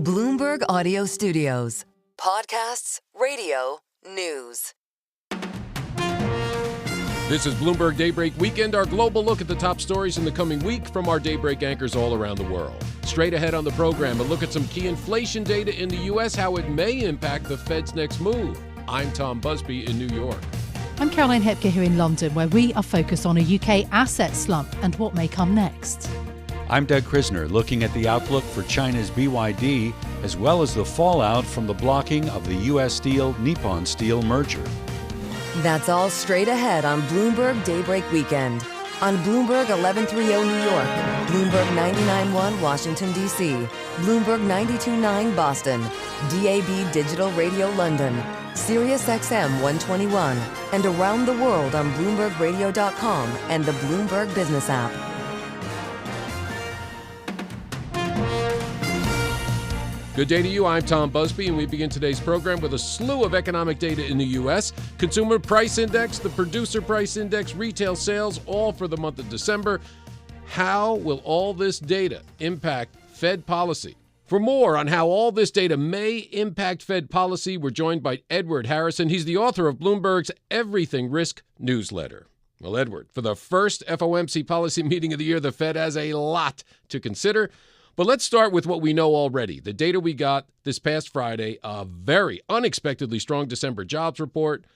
Bloomberg Audio Studios. Podcasts, radio, news. This is Bloomberg Daybreak Weekend, our global look at the top stories in the coming week from our Daybreak anchors all around the world. Straight ahead on the program, a look at some key inflation data in the U.S., how it may impact the Fed's next move. I'm Tom Busby in New York. I'm Caroline Hepker here in London, where we are focused on a UK asset slump and what may come next. I'm Doug Krisner, looking at the outlook for China's BYD, as well as the fallout from the blocking of the U.S. Steel-Nippon Steel merger. That's all straight ahead on Bloomberg Daybreak Weekend. On Bloomberg 1130 New York, Bloomberg 99.1 Washington, D.C., Bloomberg 92.9 Boston, DAB Digital Radio London, Sirius XM 121, and around the world on BloombergRadio.com and the Bloomberg Business app. Good day to you. I'm Tom Busby, and we begin today's program with a slew of economic data in the U.S. Consumer Price Index, the Producer Price Index, retail sales, all for the month of December. How will all this data impact Fed policy? For more on how all this data may impact Fed policy, we're joined by Edward Harrison. He's the author of Bloomberg's Everything Risk newsletter. Well, Edward, for the first FOMC policy meeting of the year, the Fed has a lot to consider. But let's start with what we know already. The data we got this past Friday, a very unexpectedly strong December jobs report.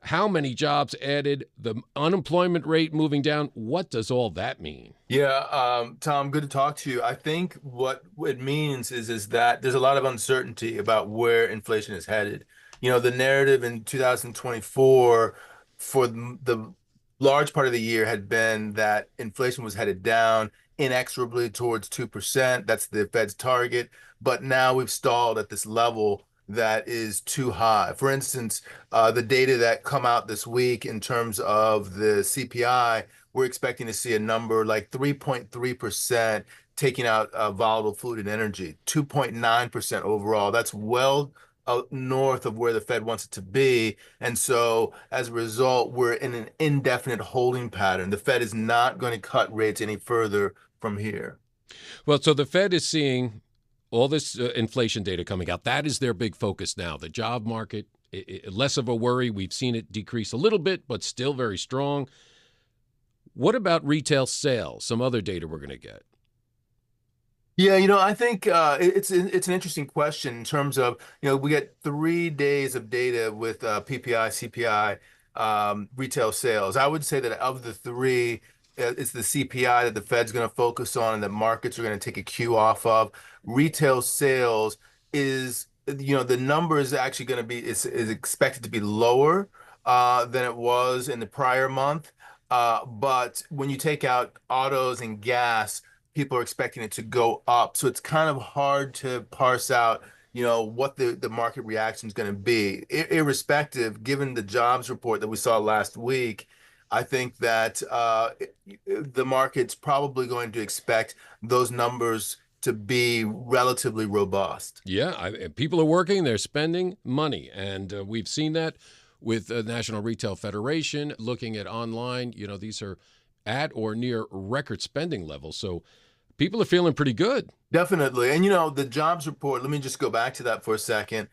How many jobs added, the unemployment rate moving down. What does all that mean? Yeah, Tom, good to talk to you. I think what it means is that there's a lot of uncertainty about where inflation is headed. You know, the narrative in 2024 for the large part of the year had been that inflation was headed down inexorably towards 2%. That's the Fed's target. But now we've stalled at this level that is too high. For instance, the data that come out this week in terms of the CPI, we're expecting to see a number like 3.3% taking out volatile food and energy, 2.9% overall. That's well north of where the Fed wants it to be. And so as a result, we're in an indefinite holding pattern. The Fed is not going to cut rates any further from here. Well, so the Fed is seeing all this inflation data coming out. That is their big focus now. The job market, less of a worry. We've seen it decrease a little bit, but still very strong. What about retail sales? Some other data we're going to get. Yeah, you know, I think it's an interesting question in terms of, you know, we get 3 days of data with PPI, CPI, retail sales. I would say that of the three, it's the CPI that the Fed's going to focus on and that markets are going to take a cue off of. Retail sales is, you know, the number is actually going to be, is expected to be lower than it was in the prior month. But when you take out autos and gas, people are expecting it to go up. So it's kind of hard to parse out, you know, what the market reaction is going to be. Irrespective, given the jobs report that we saw last week, I think that the market's probably going to expect those numbers to be relatively robust. Yeah, people are working, they're spending money, and we've seen that with the National Retail Federation looking at online. You know, these are at or near record spending levels. So people are feeling pretty good. Definitely. And, you know, the jobs report, let me just go back to that for a second.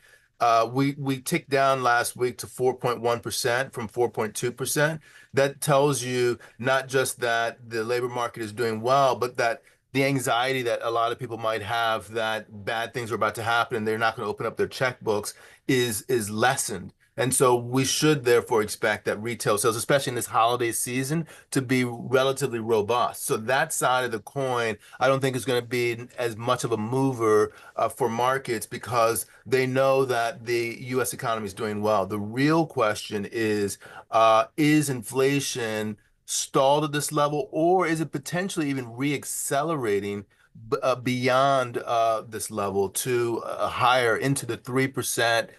We ticked down last week to 4.1% from 4.2%. That tells you not just that the labor market is doing well, but that the anxiety that a lot of people might have that bad things are about to happen and they're not going to open up their checkbooks is lessened. And so we should therefore expect that retail sales, especially in this holiday season, to be relatively robust. So that side of the coin, I don't think is going to be as much of a mover for markets because they know that the U.S. economy is doing well. The real question is inflation stalled at this level, or is it potentially even re-accelerating beyond this level to higher into the 3%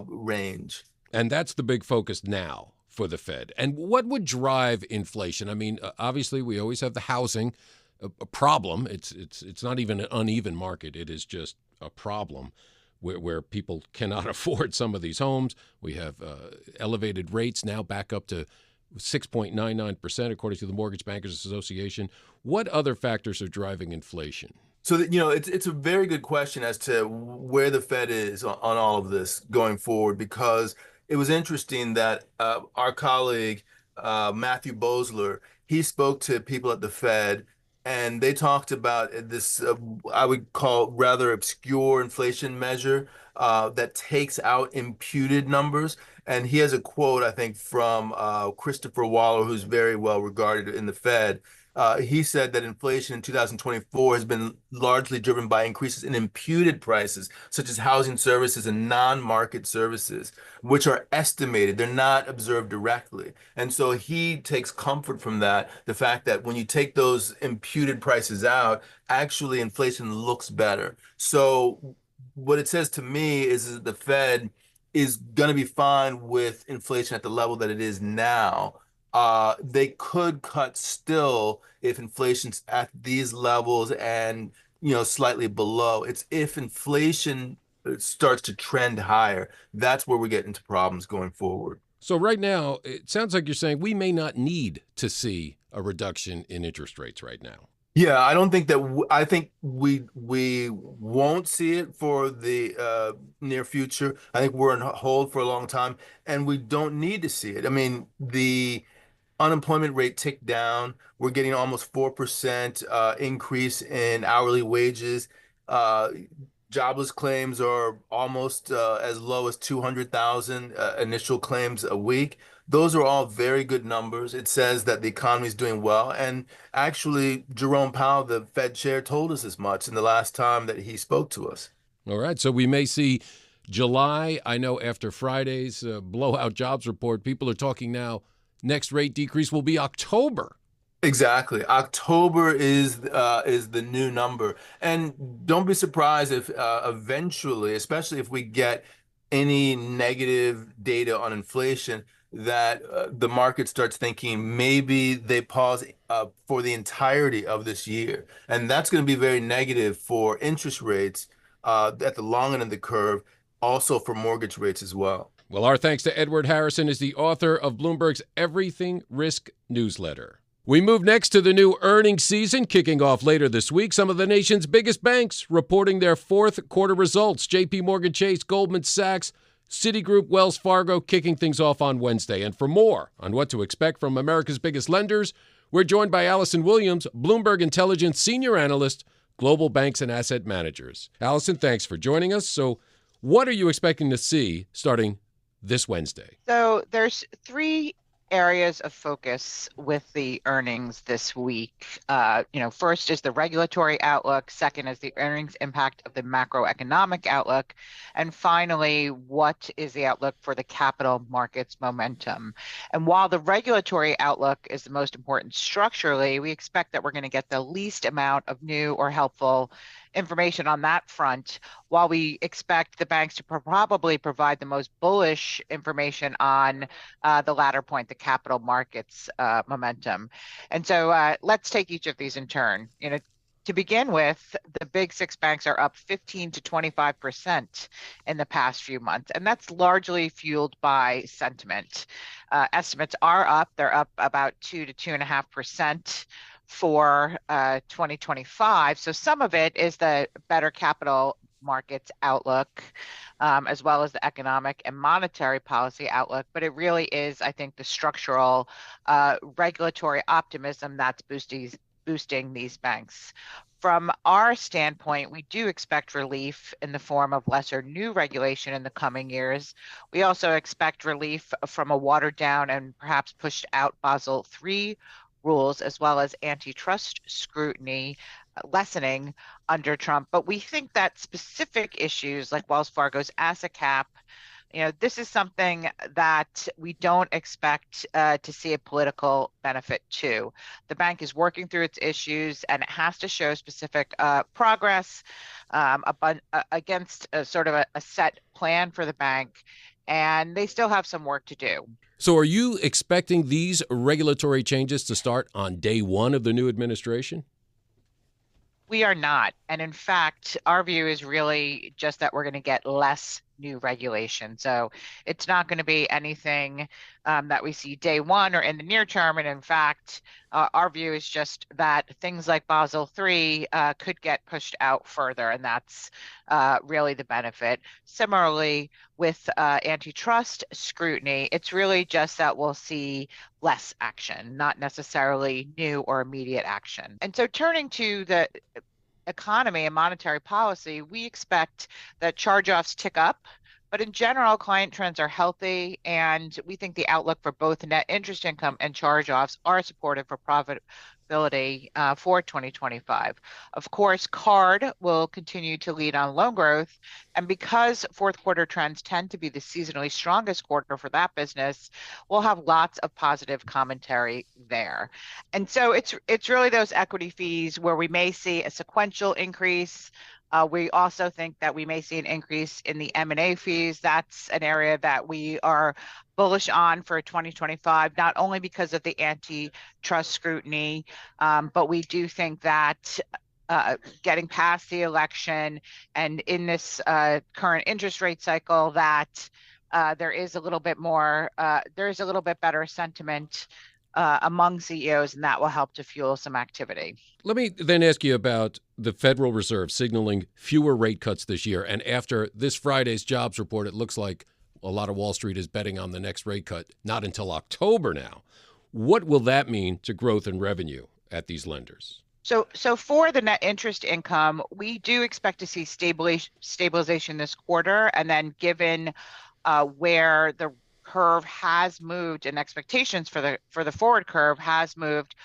range? And that's the big focus now for the Fed. And what would drive inflation? I mean, obviously, we always have the housing a problem. It's not even an uneven market. It is just a problem where people cannot afford some of these homes. We have elevated rates now back up to 6.99%, according to the Mortgage Bankers Association. What other factors are driving inflation? So that, it's a very good question as to where the Fed is on all of this going forward, because it was interesting that our colleague Matthew Boesler, he spoke to people at the Fed, and they talked about this I would call rather obscure inflation measure that takes out imputed numbers. And he has a quote, I think, from Christopher Waller, who's very well regarded in the Fed. He said that inflation in 2024 has been largely driven by increases in imputed prices, such as housing services and non-market services, which are estimated. They're not observed directly. And so he takes comfort from that, the fact that when you take those imputed prices out, actually inflation looks better. So what it says to me is that the Fed is going to be fine with inflation at the level that it is now. They could cut still if inflation's at these levels and slightly below. It's if inflation starts to trend higher, that's where we get into problems going forward. So right now, it sounds like you're saying we may not need to see a reduction in interest rates right now. Yeah, I don't think that I think we won't see it for the near future. I think we're in hold for a long time, and we don't need to see it. I mean, the unemployment rate ticked down. We're getting almost 4% increase in hourly wages. Uh, Jobless claims are almost as low as 200,000 initial claims a week. Those are all very good numbers. It says that the economy is doing well. And actually, Jerome Powell, the Fed chair, told us as much in the last time that he spoke to us. All right. So we may see July. I know after Friday's blowout jobs report, people are talking now next rate decrease will be October. Exactly. October is the new number. And don't be surprised if eventually, especially if we get any negative data on inflation, that the market starts thinking maybe they pause for the entirety of this year. And that's going to be very negative for interest rates at the long end of the curve, also for mortgage rates as well. Well, our thanks to Edward Harrison, is the author of Bloomberg's Everything Risk newsletter. We move next to the new earnings season, kicking off later this week. Some of the nation's biggest banks reporting their fourth quarter results. JP Morgan Chase, Goldman Sachs, Citigroup, Wells Fargo kicking things off on Wednesday. And for more on what to expect from America's biggest lenders, we're joined by Allison Williams, Bloomberg Intelligence Senior Analyst, Global Banks and Asset Managers. Allison, thanks for joining us. So what are you expecting to see starting this Wednesday? So there's three areas of focus with the earnings this week. First is the regulatory outlook. Second is the earnings impact of the macroeconomic outlook. And finally, what is the outlook for the capital markets momentum? And while the regulatory outlook is the most important structurally, we expect that we're going to get the least amount of new or helpful information on that front, while we expect the banks to probably provide the most bullish information on the latter point, the capital markets momentum. And so let's take each of these in turn. To begin with, the big six banks are up 15 to 25% in the past few months, and that's largely fueled by sentiment. Estimates are up. They're up about 2 to 2.5% for 2025. So some of it is the better capital markets outlook, as well as the economic and monetary policy outlook. But it really is, I think, the structural regulatory optimism that's boosting these banks. From our standpoint, we do expect relief in the form of lesser new regulation in the coming years. We also expect relief from a watered down and perhaps pushed out Basel III rules, as well as antitrust scrutiny lessening under Trump. But we think that specific issues like Wells Fargo's asset cap, this is something that we don't expect to see a political benefit to. The bank is working through its issues, and it has to show specific progress against a sort of a set plan for the bank, and they still have some work to do. So are you expecting these regulatory changes to start on day one of the new administration? We are not. And in fact, our view is really just that we're going to get less new regulation. So it's not going to be anything that we see day one or in the near term. And in fact, our view is just that things like Basel III could get pushed out further, and that's really the benefit. Similarly, with antitrust scrutiny, it's really just that we'll see less action, not necessarily new or immediate action. And so turning to the economy and monetary policy, we expect that charge-offs tick up, but in general, client trends are healthy, and we think the outlook for both net interest income and charge-offs are supportive for profitability for 2025. Of course, card will continue to lead on loan growth, and because fourth quarter trends tend to be the seasonally strongest quarter for that business, we'll have lots of positive commentary there. And so it's really those equity fees where we may see a sequential increase. We also think that we may see an increase in the M&A fees. That's an area that we are bullish on for 2025, not only because of the antitrust scrutiny, but we do think that getting past the election and in this current interest rate cycle, that there is a little bit better sentiment among CEOs, and that will help to fuel some activity. Let me then ask you about the Federal Reserve signaling fewer rate cuts this year. And after this Friday's jobs report, it looks like a lot of Wall Street is betting on the next rate cut, not until October now. What will that mean to growth and revenue at these lenders? So for the net interest income, we do expect to see stabilization this quarter. And then given where the curve has moved and expectations for the forward curve has moved,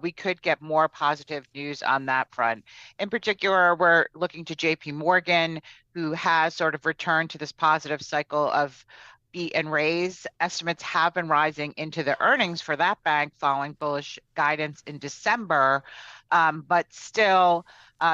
we could get more positive news on that front. In particular, we're looking to JP Morgan, who has sort of returned to this positive cycle of beat and raise. Estimates have been rising into the earnings for that bank following bullish guidance in December, but still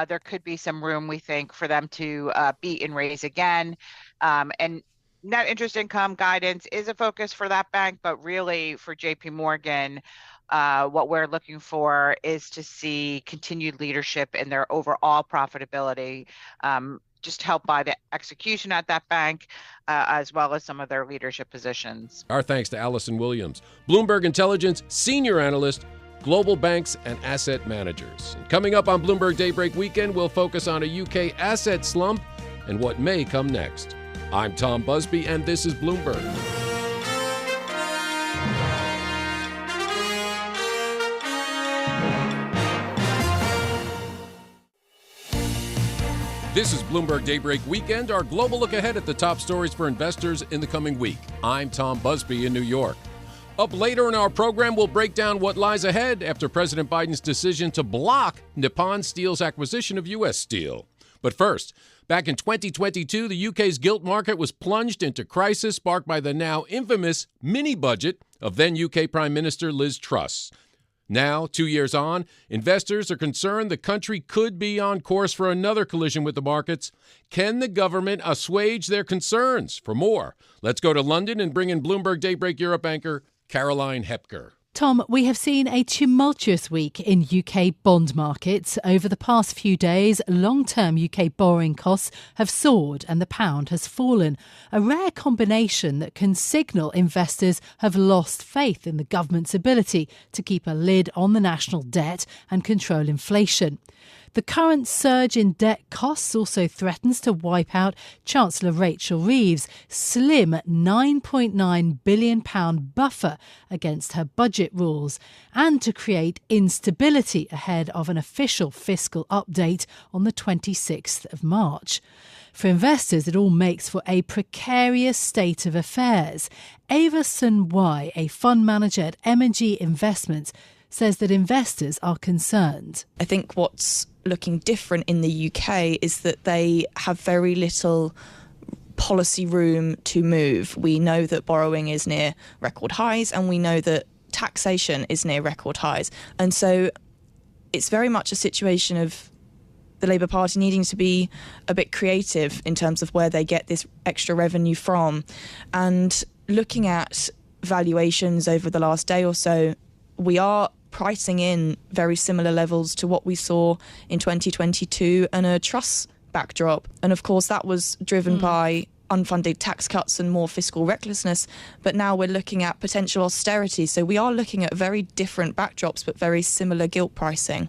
there could be some room, we think, for them to beat and raise again. And net interest income guidance is a focus for that bank, but really for JP Morgan, what we're looking for is to see continued leadership in their overall profitability, just helped by the execution at that bank, as well as some of their leadership positions. Our thanks to Allison Williams, Bloomberg Intelligence senior analyst, global banks and asset managers. And coming up on Bloomberg Daybreak Weekend, we'll focus on a UK asset slump and what may come next. I'm Tom Busby, and this is Bloomberg. This is Bloomberg Daybreak Weekend, our global look ahead at the top stories for investors in the coming week. I'm Tom Busby in New York. Up later in our program, we'll break down what lies ahead after President Biden's decision to block Nippon Steel's acquisition of U.S. Steel. But first, back in 2022, the UK's gilt market was plunged into crisis, sparked by the now infamous mini-budget of then UK Prime Minister Liz Truss. Now, 2 years on, investors are concerned the country could be on course for another collision with the markets. Can the government assuage their concerns? For more, let's go to London and bring in Bloomberg Daybreak Europe anchor Caroline Hepker. Tom, we have seen a tumultuous week in UK bond markets. Over the past few days, long-term UK borrowing costs have soared and the pound has fallen, a rare combination that can signal investors have lost faith in the government's ability to keep a lid on the national debt and control inflation. The current surge in debt costs also threatens to wipe out Chancellor Rachel Reeves' slim £9.9 billion buffer against her budget rules and to create instability ahead of an official fiscal update on the 26th of March. For investors, it all makes for a precarious state of affairs. Ava Sun Wai, a fund manager at M&G Investments, says that investors are concerned. I think what's looking different in the UK is that they have very little policy room to move. We know that borrowing is near record highs and we know that taxation is near record highs. And so it's very much a situation of the Labour Party needing to be a bit creative in terms of where they get this extra revenue from. And looking at valuations over the last day or so, we are pricing in very similar levels to what we saw in 2022 and a Truss backdrop. And of course, that was driven by unfunded tax cuts and more fiscal recklessness, but now we're looking at potential austerity. So we are looking at very different backdrops, but very similar gilt pricing.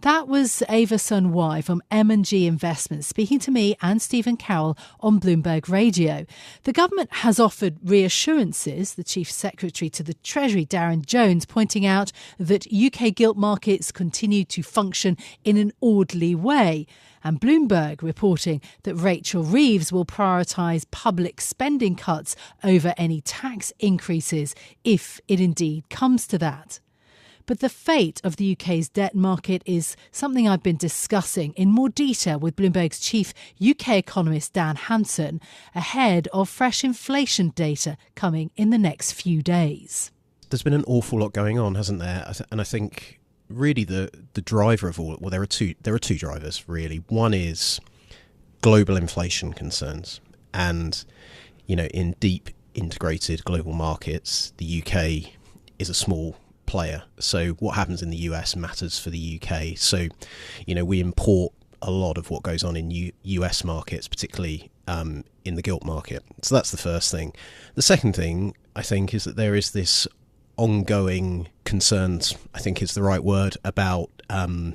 That was Ava Sun Wai from M&G Investments speaking to me and Stephen Carroll on Bloomberg Radio. The government has offered reassurances, the Chief Secretary to the Treasury, Darren Jones, pointing out that UK gilt markets continue to function in an orderly way. And Bloomberg reporting that Rachel Reeves will prioritise public spending cuts over any tax increases if it indeed comes to that. But the fate of the UK's debt market is something I've been discussing in more detail with Bloomberg's chief UK economist Dan Hanson ahead of fresh inflation data coming in the next few days. There's been an awful lot going on, hasn't there? And I think really the driver of all, well, there are two drivers really. One is global inflation concerns, and in deep integrated global markets, the UK is a small player. So what happens in the US matters for the UK. So, we import a lot of what goes on in US markets, particularly in the gilt market. So that's the first thing. The second thing, I think, is that there is this ongoing concerns, I think is the right word, about the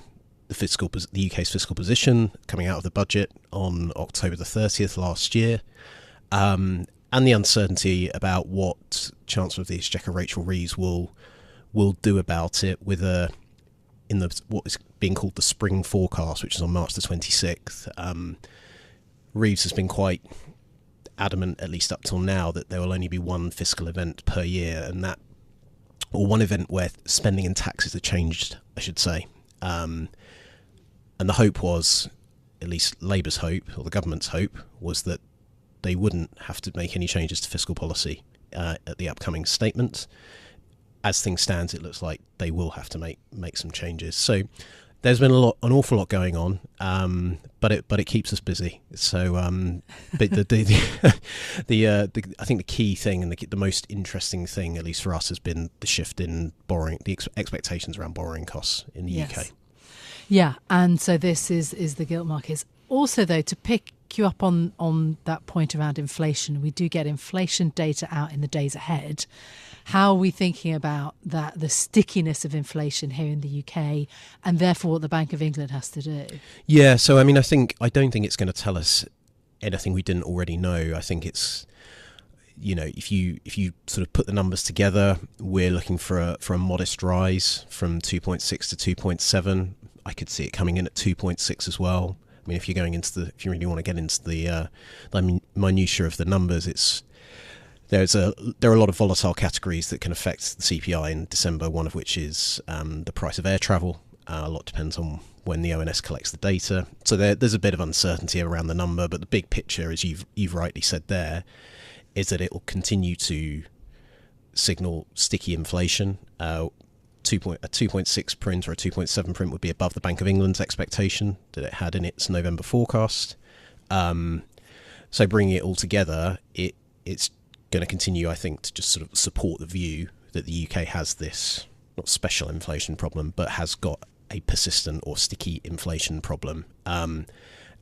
UK's fiscal position coming out of the budget on October the 30th last year. And the uncertainty about what Chancellor of the Exchequer Rachel Reeves will do about it in what is being called the spring forecast, which is on March the 26th. Reeves has been quite adamant, at least up till now, that there will only be one fiscal event per year, or one event where spending and taxes are changed, I should say. And the hope was, at least Labour's hope, or the government's hope, was that they wouldn't have to make any changes to fiscal policy at the upcoming statement. As things stand, it looks like they will have to make some changes. So there's been an awful lot going on, but it keeps us busy. So, but I think the key thing and the most interesting thing, at least for us, has been the shift in borrowing, the expectations around borrowing costs in the UK. Yeah, and so this is the gilt markets. Also, though, to pick you up on that point around inflation, we do get inflation data out in the days ahead. How are we thinking about that, the stickiness of inflation here in the UK, and therefore what the Bank of England has to do? Yeah, so I don't think it's going to tell us anything we didn't already know. I think it's, if you sort of put the numbers together, we're looking for a modest rise from 2.6 to 2.7. I could see it coming in at 2.6 as well. I mean, if you really want to get into the minutiae of the numbers, there are a lot of volatile categories that can affect the CPI in December, one of which is the price of air travel. A lot depends on when the ONS collects the data. So there's a bit of uncertainty around the number, but the big picture, as you've rightly said there, is that it will continue to signal sticky inflation. A 2.6 print or a 2.7 print would be above the Bank of England's expectation that it had in its November forecast. So bringing it all together, it's going to continue, I think, to just sort of support the view that the UK has this, not special inflation problem, but has got a persistent or sticky inflation problem. And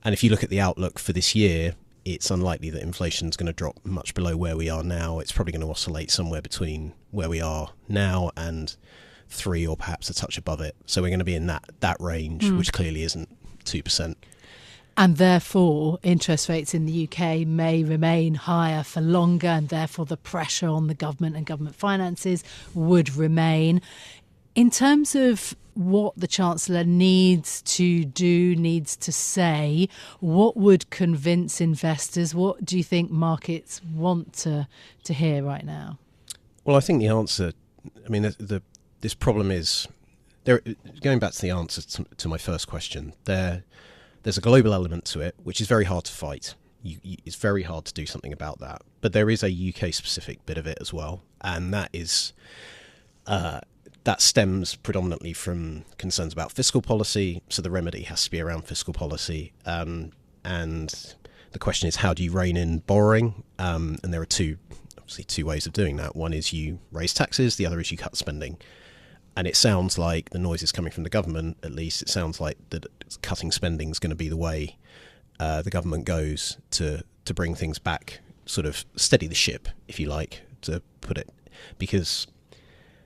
if you look at the outlook for this year, it's unlikely that inflation is going to drop much below where we are now. It's probably going to oscillate somewhere between where we are now and 3 or perhaps a touch above it. So we're going to be in that range, which clearly isn't 2%. And therefore, interest rates in the UK may remain higher for longer, and therefore the pressure on the government and government finances would remain. In terms of what the Chancellor needs to say, what would convince investors? What do you think markets want to hear right now? Well, I think the answer, this problem is, going back to the answer to my first question, there's a global element to it, which is very hard to fight. It's very hard to do something about that. But there is a UK-specific bit of it as well, and that is that stems predominantly from concerns about fiscal policy. So the remedy has to be around fiscal policy, and the question is, how do you rein in borrowing? And there are two ways of doing that. One is you raise taxes, the other is you cut spending. And it sounds like the noise is coming from the government, at least. It sounds like that cutting spending is going to be the way the government goes to bring things back, sort of steady the ship, if you like, to put it. Because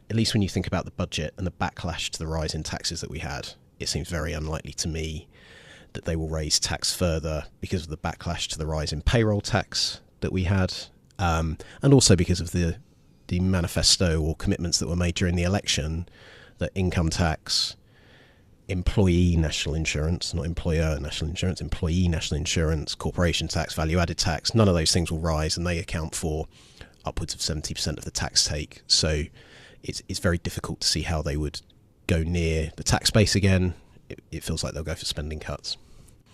at least when you think about the budget and the backlash to the rise in taxes that we had, it seems very unlikely to me that they will raise tax further because of the backlash to the rise in payroll tax that we had, and also because of the manifesto or commitments that were made during the election that income tax, employee national insurance, not employer national insurance, employee national insurance, corporation tax, value-added tax, none of those things will rise, and they account for upwards of 70% of the tax take. So it's very difficult to see how they would go near the tax base again. It feels like they'll go for spending cuts.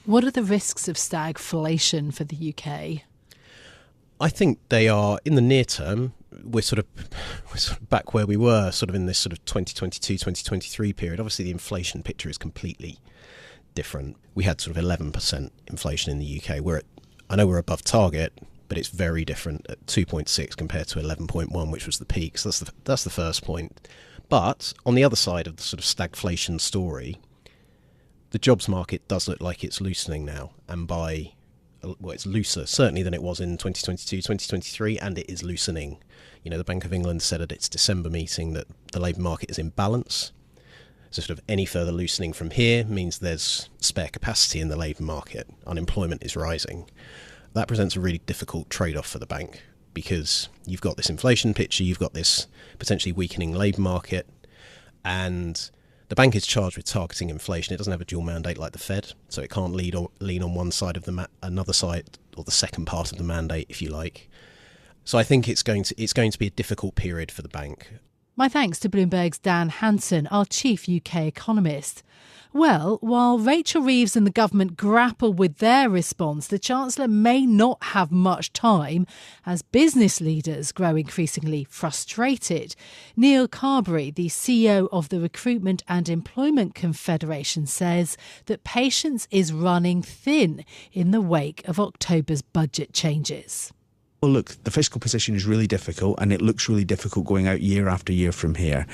What are the risks of stagflation for the UK? I think they are, in the near term, we're sort of back where we were sort of in this sort of 2022, 2023 period. Obviously, the inflation picture is completely different. We had sort of 11% inflation in the UK. I know we're above target, but it's very different at 2.6 compared to 11.1, which was the peak. So that's the first point. But on the other side of the sort of stagflation story, the jobs market does look like it's loosening now, and it's looser certainly than it was in 2022, 2023, and it is loosening. You know, the Bank of England said at its December meeting that the labour market is in balance. So sort of any further loosening from here means there's spare capacity in the labour market. Unemployment is rising. That presents a really difficult trade-off for the bank, because you've got this inflation picture, you've got this potentially weakening labour market, and the bank is charged with targeting inflation. It doesn't have a dual mandate like the Fed, so it can't lean on one side of another side, or the second part of the mandate, if you like. So I think it's going to be a difficult period for the bank. My thanks to Bloomberg's Dan Hansen, our chief UK economist. Well, while Rachel Reeves and the government grapple with their response, the Chancellor may not have much time as business leaders grow increasingly frustrated. Neil Carberry, the CEO of the Recruitment and Employment Confederation, says that patience is running thin in the wake of October's budget changes. Well, look, the fiscal position is really difficult, and it looks really difficult going out year after year from here.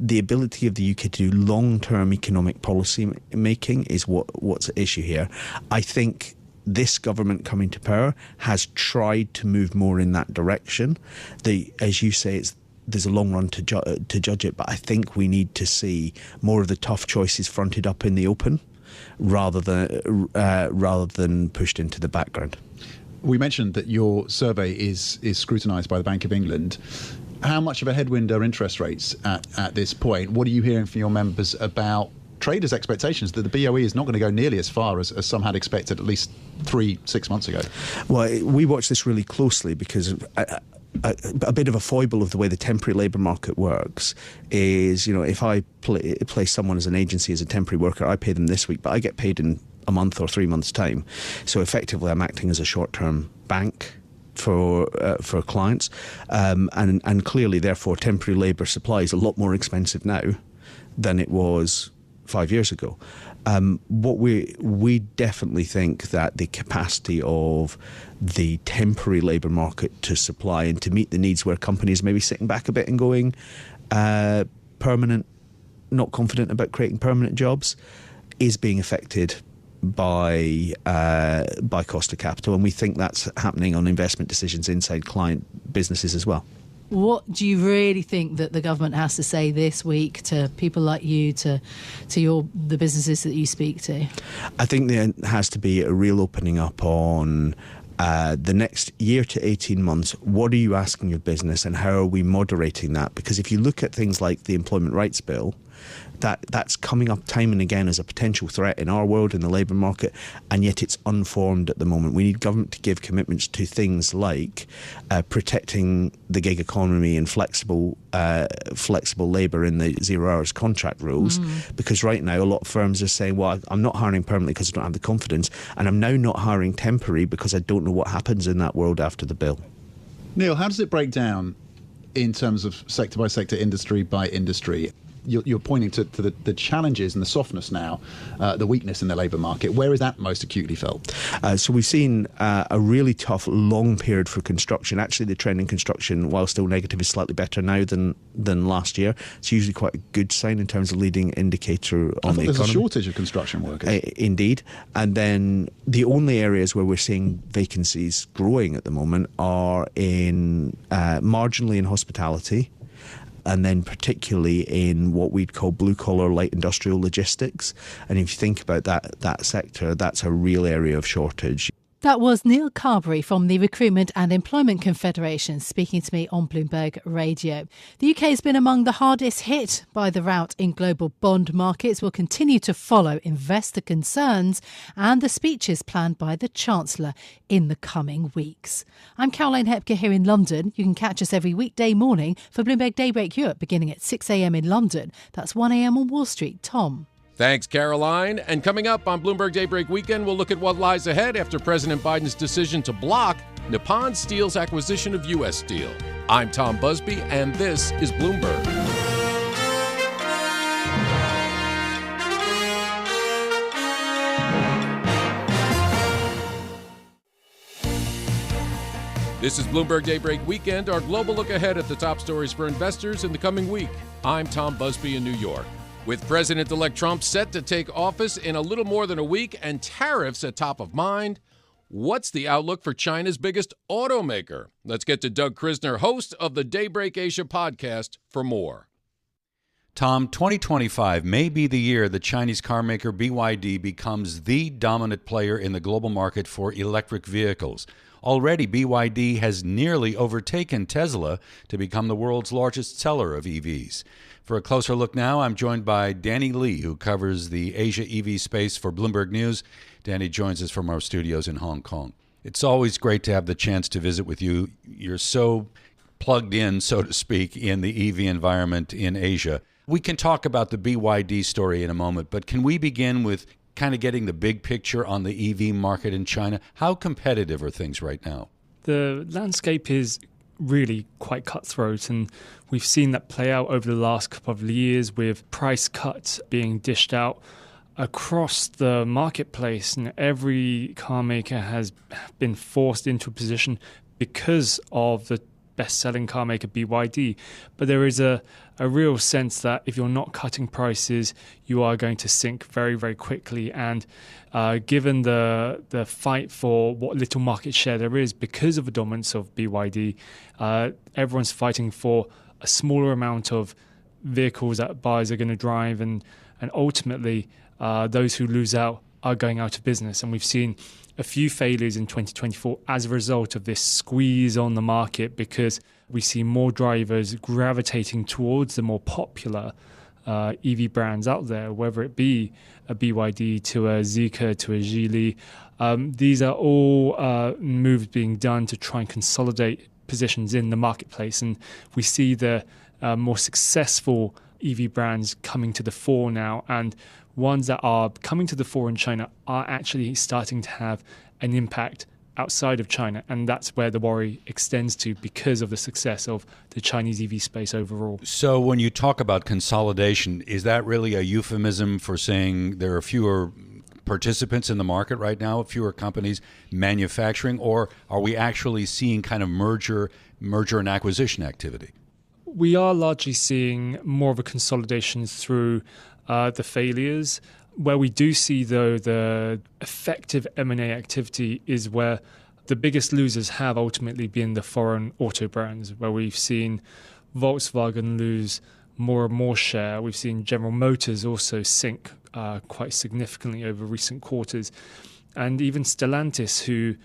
The ability of the UK to do long-term economic policy making is what's at issue here. I think this government coming to power has tried to move more in that direction. As you say, there's a long run to judge it, but I think we need to see more of the tough choices fronted up in the open, rather than pushed into the background. We mentioned that your survey is scrutinised by the Bank of England. How much of a headwind are interest rates at this point? What are you hearing from your members about traders' expectations that the BOE is not going to go nearly as far as some had expected at least 3-6 months ago? Well, we watch this really closely because a bit of a foible of the way the temporary labour market works is, if I place someone as an agency as a temporary worker, I pay them this week, but I get paid in a month or 3 months' time. So effectively, I'm acting as a short-term bank for clients, and clearly, therefore, temporary labour supply is a lot more expensive now than it was 5 years ago. What we definitely think that the capacity of the temporary labour market to supply and to meet the needs where companies may be sitting back a bit and going permanent, not confident about creating permanent jobs, is being affected by cost of capital, and we think that's happening on investment decisions inside client businesses as well. What do you really think that the government has to say this week to people like you, to the businesses that you speak to? I think there has to be a real opening up on the next year to 18 months. What are you asking of business, and how are we moderating that? Because if you look at things like the Employment Rights Bill, that's coming up time and again as a potential threat in our world, in the labour market, and yet it's unformed at the moment. We need government to give commitments to things like protecting the gig economy and flexible labour in the 0 hours contract rules, because right now a lot of firms are saying, well, I'm not hiring permanently because I don't have the confidence, and I'm now not hiring temporary because I don't know what happens in that world after the bill. Neil, how does it break down in terms of sector by sector, industry by industry? you're pointing to the challenges and the softness now, the weakness in the labour market. Where is that most acutely felt? So we've seen a really tough, long period for construction. Actually, the trend in construction, while still negative, is slightly better now than last year. It's usually quite a good sign in terms of leading indicator on the economy. There's a shortage of construction workers. Indeed. And then the only areas where we're seeing vacancies growing at the moment are in marginally in hospitality, and then particularly in what we'd call blue-collar light industrial logistics. And if you think about that sector, that's a real area of shortage. That was Neil Carberry from the Recruitment and Employment Confederation speaking to me on Bloomberg Radio. The UK has been among the hardest hit by the rout in global bond markets. Will continue to follow investor concerns and the speeches planned by the Chancellor in the coming weeks. I'm Caroline Hepker here in London. You can catch us every weekday morning for Bloomberg Daybreak Europe beginning at 6 a.m. in London. That's 1 a.m. on Wall Street. Tom. Thanks, Caroline. And coming up on Bloomberg Daybreak Weekend, we'll look at what lies ahead after President Biden's decision to block Nippon Steel's acquisition of U.S. Steel. I'm Tom Busby, and this is Bloomberg. This is Bloomberg Daybreak Weekend, our global look ahead at the top stories for investors in the coming week. I'm Tom Busby in New York. With President-elect Trump set to take office in a little more than a week and tariffs at top of mind, what's the outlook for China's biggest automaker? Let's get to Doug Krisner, host of the Daybreak Asia podcast, for more. Tom, 2025 may be the year the Chinese carmaker BYD becomes the dominant player in the global market for electric vehicles. Already, BYD has nearly overtaken Tesla to become the world's largest seller of EVs. For a closer look now, I'm joined by Danny Lee, who covers the Asia EV space for Bloomberg News. Danny joins us from our studios in Hong Kong. It's always great to have the chance to visit with you. You're so plugged in, so to speak, in the EV environment in Asia. We can talk about the BYD story in a moment, but can we begin with kind of getting the big picture on the EV market in China? How competitive are things right now? The landscape is really quite cutthroat, and we've seen that play out over the last couple of years with price cuts being dished out across the marketplace, and every car maker has been forced into a position because of the best-selling car maker BYD. But there is a real sense that if you're not cutting prices, you are going to sink very, very quickly. And given the fight for what little market share there is because of the dominance of BYD, everyone's fighting for a smaller amount of vehicles that buyers are going to drive, and ultimately those who lose out are going out of business. And we've seen a few failures in 2024 as a result of this squeeze on the market, because we see more drivers gravitating towards the more popular EV brands out there, whether it be a BYD to a Zeekr to a Geely. These are all moves being done to try and consolidate positions in the marketplace. And we see the more successful EV brands coming to the fore now, and ones that are coming to the fore in China are actually starting to have an impact outside of China. And that's where the worry extends to because of the success of the Chinese EV space overall. So when you talk about consolidation, is that really a euphemism for saying there are fewer participants in the market right now, fewer companies manufacturing, or are we actually seeing kind of merger and acquisition activity? We are largely seeing more of a consolidation through the failures. Where we do see, though, the effective M&A activity is where the biggest losers have ultimately been the foreign auto brands, where we've seen Volkswagen lose more and more share. We've seen General Motors also sink quite significantly over recent quarters. And even Stellantis, who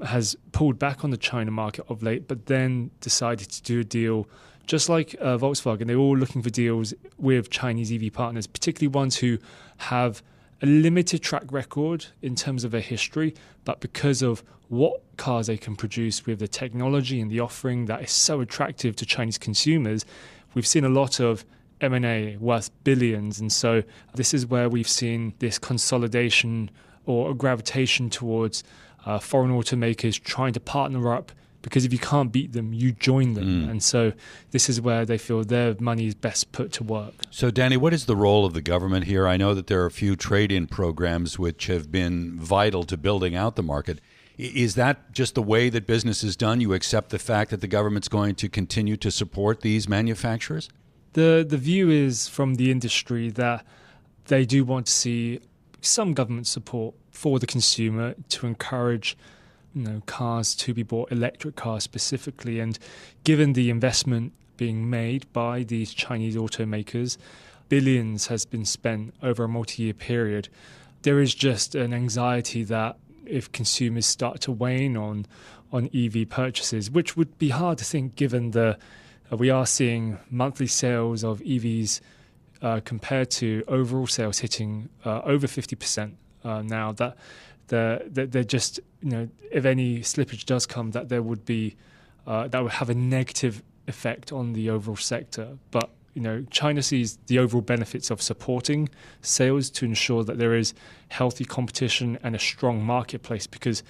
has pulled back on the China market of late, but then decided to do a deal just like Volkswagen. They're all looking for deals with Chinese EV partners, particularly ones who have a limited track record in terms of their history, but because of what cars they can produce with the technology and the offering that is so attractive to Chinese consumers, we've seen a lot of M&A worth billions. And so this is where we've seen this consolidation or a gravitation towards foreign automakers trying to partner up because if you can't beat them, you join them. And so this is where they feel their money is best put to work. So, Danny, what is the role of the government here? I know that there are a few trade-in programs which have been vital to building out the market. Is that just the way that business is done? You accept the fact that the government's going to continue to support these manufacturers? The view is from the industry that they do want to see some government support for the consumer to encourage cars to be bought, electric cars specifically. And given the investment being made by these Chinese automakers, billions has been spent over a multi-year period, there is just an anxiety that if consumers start to wane on EV purchases, which would be hard to think given we are seeing monthly sales of EVs compared to overall sales hitting over 50% now, that they're just, if any slippage does come, that there would be that would have a negative effect on the overall sector. But China sees the overall benefits of supporting sales to ensure that there is healthy competition and a strong marketplace, because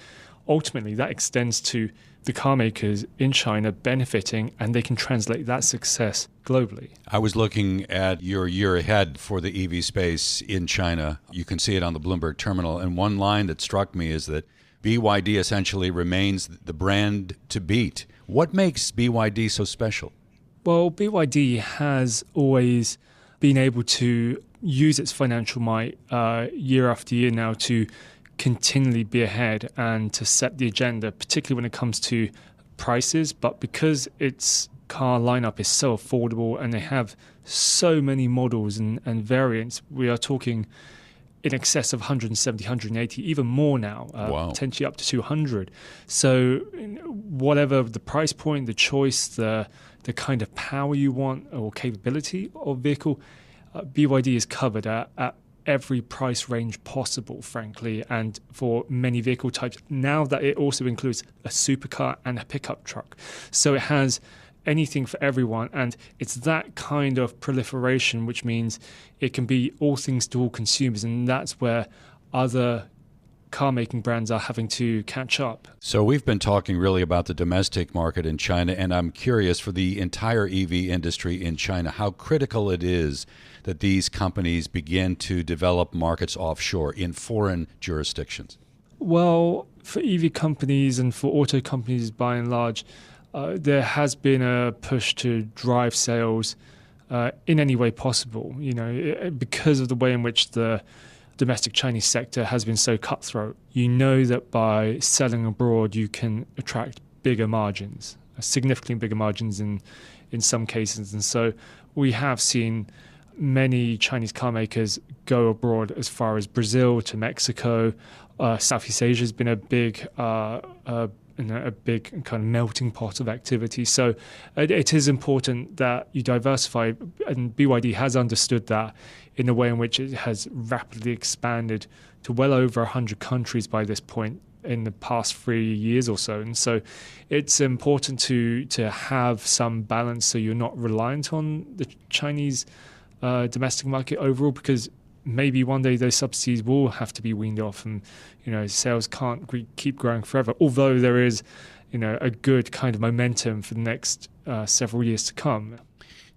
ultimately that extends to the car makers in China benefiting, and they can translate that success globally. I was looking at your year ahead for the EV space in China. You can see it on the Bloomberg terminal. And one line that struck me is that BYD essentially remains the brand to beat. What makes BYD so special? Well, BYD has always been able to use its financial might year after year now to continually be ahead and to set the agenda, particularly when it comes to prices. But because its car lineup is so affordable and they have so many models and variants, we are talking in excess of 170, 180, even more now, potentially up to 200. So whatever the price point, the choice, the kind of power you want or capability of vehicle, BYD is covered at every price range possible, frankly, and for many vehicle types. Now that it also includes a supercar and a pickup truck. So it has anything for everyone, and it's that kind of proliferation which means it can be all things to all consumers, and that's where other car-making brands are having to catch up. So we've been talking really about the domestic market in China, and I'm curious for the entire EV industry in China, how critical it is that these companies begin to develop markets offshore in foreign jurisdictions. Well, for EV companies and for auto companies by and large, there has been a push to drive sales in any way possible, because of the way in which the domestic Chinese sector has been so cutthroat. You know that by selling abroad, you can attract bigger margins, significantly bigger margins in some cases. And so we have seen many Chinese car makers go abroad as far as Brazil to Mexico. Southeast Asia has been a big kind of melting pot of activity. So it is important that you diversify, and BYD has understood that in a way in which it has rapidly expanded to well over 100 countries by this point in the past 3 years or so. And so it's important to have some balance so you're not reliant on the Chinese domestic market overall, because maybe one day those subsidies will have to be weaned off, and sales can't keep growing forever, although there is a good kind of momentum for the next several years to come.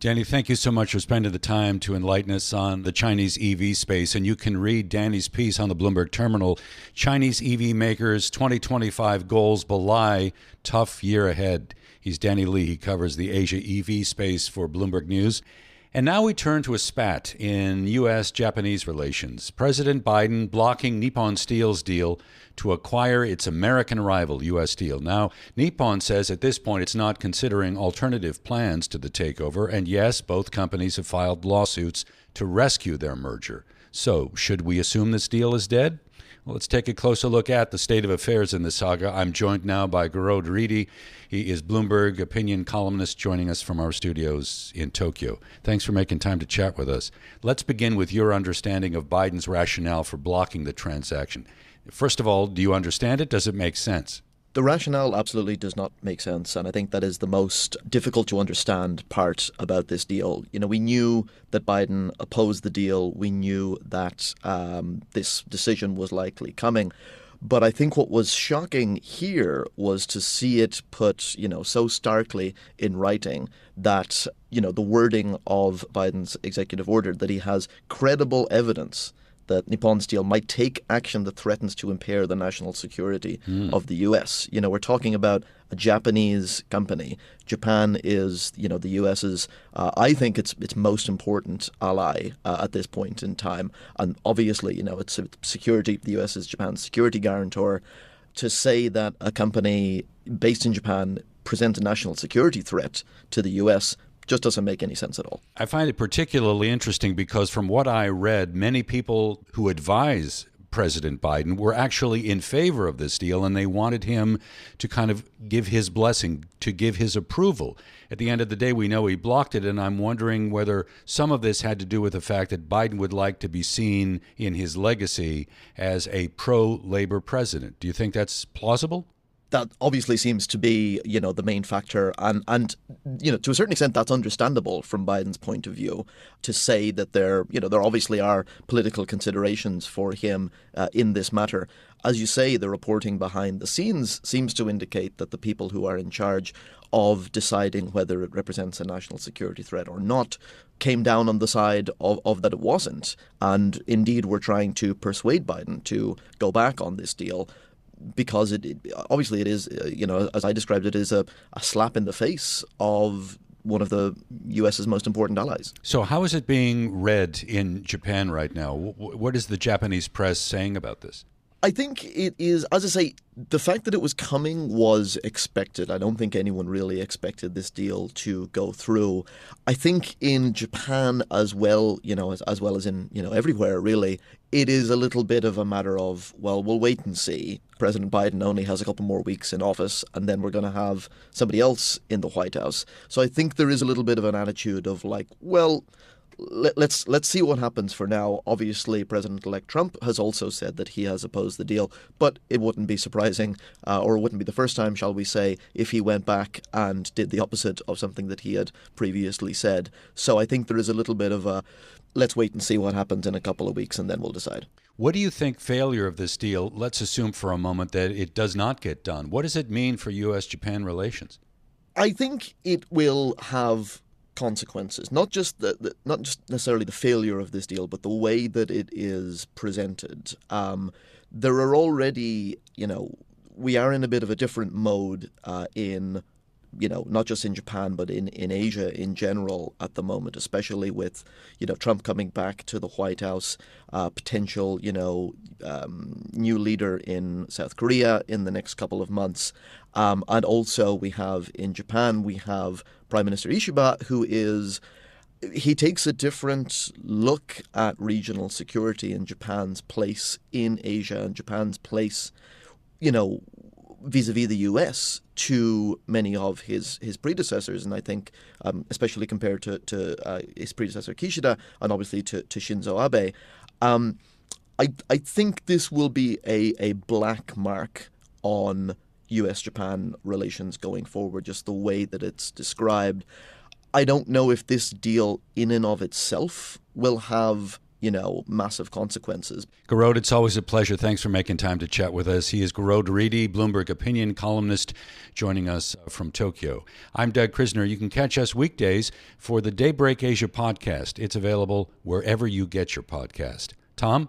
Danny, thank you so much for spending the time to enlighten us on the Chinese EV space. And you can read Danny's piece on the Bloomberg terminal, Chinese EV makers 2025 goals belie tough year ahead. He's Danny Lee. He covers the Asia EV space for Bloomberg News. And now we turn to a spat in U.S.-Japanese relations. President Biden blocking Nippon Steel's deal to acquire its American rival, U.S. Steel. Now, Nippon says at this point it's not considering alternative plans to the takeover. And yes, both companies have filed lawsuits to rescue their merger. So, should we assume this deal is dead? Well, let's take a closer look at the state of affairs in the saga. I'm joined now by Garod Reedy. He is Bloomberg opinion columnist joining us from our studios in Tokyo. Thanks for making time to chat with us. Let's begin with your understanding of Biden's rationale for blocking the transaction. First of all, do you understand it? Does it make sense? The rationale absolutely does not make sense, and I think that is the most difficult to understand part about this deal. We knew that Biden opposed the deal. We knew that this decision was likely coming. But I think what was shocking here was to see it put, so starkly in writing that, the wording of Biden's executive order, that he has credible evidence that Nippon Steel might take action that threatens to impair the national security of the U.S. We're talking about a Japanese company. Japan is, the U.S.'s, I think its most important ally at this point in time. And obviously, it's security. The U.S. is Japan's security guarantor. To say that a company based in Japan presents a national security threat to the U.S. just doesn't make any sense at all. I find it particularly interesting because from what I read, many people who advise President Biden were actually in favor of this deal, and they wanted him to kind of give his blessing, to give his approval. At the end of the day, we know he blocked it, and I'm wondering whether some of this had to do with the fact that Biden would like to be seen in his legacy as a pro-labor president. Do you think that's plausible? That obviously seems to be, the main factor. And to a certain extent, that's understandable from Biden's point of view to say that there obviously are political considerations for him in this matter. As you say, the reporting behind the scenes seems to indicate that the people who are in charge of deciding whether it represents a national security threat or not came down on the side of that it wasn't. And indeed, were trying to persuade Biden to go back on this deal, because it obviously it is, as I described it, is a slap in the face of one of the U.S.'s most important allies. So how is it being read in Japan right now? What is the Japanese press saying about this? I think it is, as I say, the fact that it was coming was expected. I don't think anyone really expected this deal to go through. I think in Japan as well, as well as in, everywhere really, it is a little bit of a matter of, well, we'll wait and see. President Biden only has a couple more weeks in office, and then we're going to have somebody else in the White House. So I think there is a little bit of an attitude of like, well, let's see what happens for now. Obviously, President-elect Trump has also said that he has opposed the deal, but it wouldn't be surprising, or it wouldn't be the first time, shall we say, if he went back and did the opposite of something that he had previously said. So I think there is a little bit of a, let's wait and see what happens in a couple of weeks, and then we'll decide. What do you think failure of this deal, let's assume for a moment that it does not get done, what does it mean for U.S.-Japan relations? I think it will have consequences, not just necessarily the failure of this deal, but the way that it is presented. There are already, we are in a bit of a different mode in, not just in Japan, but in Asia in general at the moment, especially with, Trump coming back to the White House, potential, new leader in South Korea in the next couple of months. And also we have in Japan, we have Prime Minister Ishiba, he takes a different look at regional security and Japan's place in Asia and Japan's place, vis-a-vis the U.S. to many of his predecessors. And I think, especially compared to his predecessor Kishida and obviously to Shinzo Abe, I think this will be a black mark on U.S.-Japan relations going forward, just the way that it's described. I don't know if this deal in and of itself will have, massive consequences. Garode, it's always a pleasure. Thanks for making time to chat with us. He is Garode Reedy, Bloomberg opinion columnist, joining us from Tokyo. I'm Doug Krisner. You can catch us weekdays for the Daybreak Asia podcast. It's available wherever you get your podcast. Tom?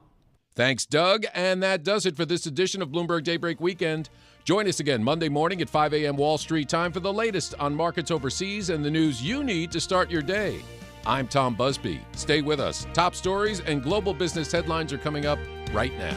Thanks, Doug. And that does it for this edition of Bloomberg Daybreak Weekend. Join us again Monday morning at 5 a.m. Wall Street time for the latest on markets overseas and the news you need to start your day. I'm Tom Busby. Stay with us. Top stories and global business headlines are coming up right now.